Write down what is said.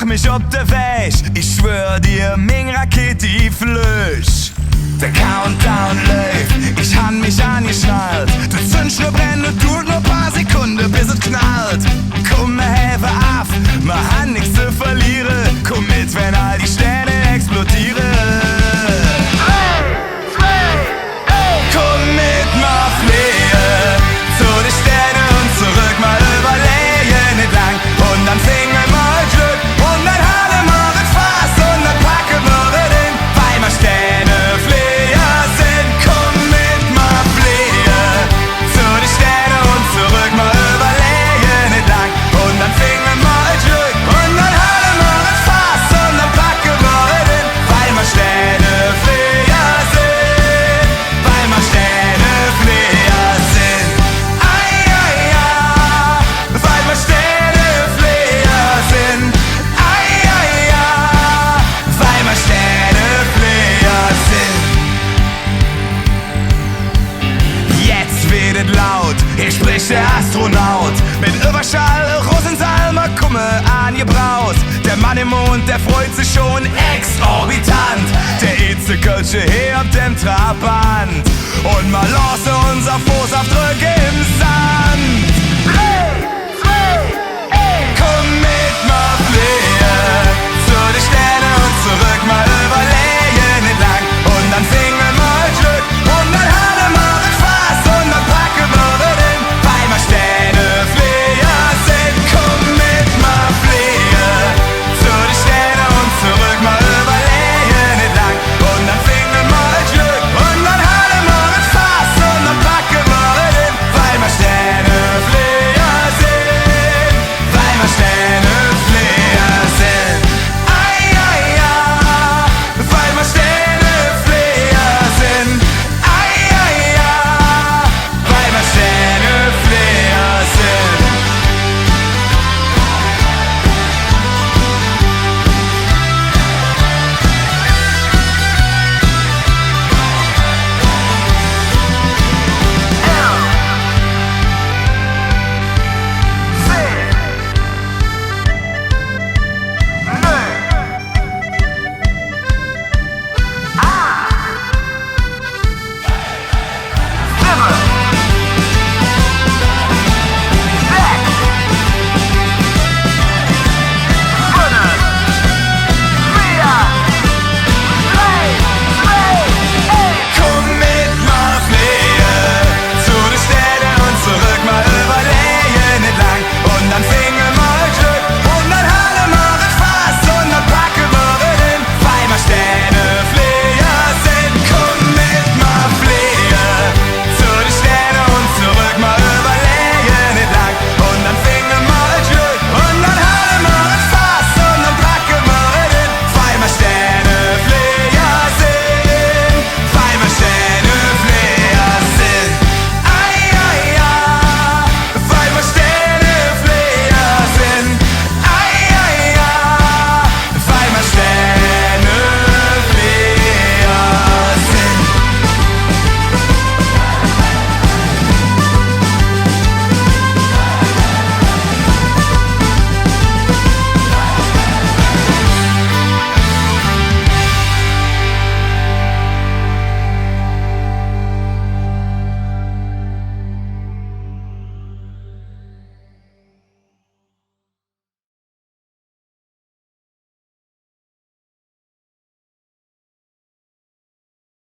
mich ob der Weg. Ich schwör dir, Ming Rakete, die flöch. Der Countdown läuft, ich han mich angeschnallt. Die Zündschnur brennt und tut nur paar Sekunden, bis es knallt. Komm, wir heben ab, wir han nichts zu verlieren. Komm mit, wenn all die Sterne explodieren. Komm mit, mach Flehe zu den Sternen und zurück, mal überlegen entlang. Und dann singen wir Glück und dann haben wir es fast und dann packen wir es in, weil wir Sternefleher sind. Komm mit, mach Flehe zu den Sternen und zurück, mal überlegen entlang. Und dann singen wir Glück und dann haben wir es fast und dann packen wir es in, weil wir Sternefleher sind. Weil wir Sternefleher sind. Ai, ai, ai, weil wir Sternefleher sind. Ai, ai, ai, weil wir Sternefleher sind. Jetzt wird es laut, hier spricht der Astronaut. Mit Überschall, Rosensalmer, Kumme angebraut. Der Mann im Mond, der freut sich schon exorbitant. Der Itzekölsche hier auf dem Trabant.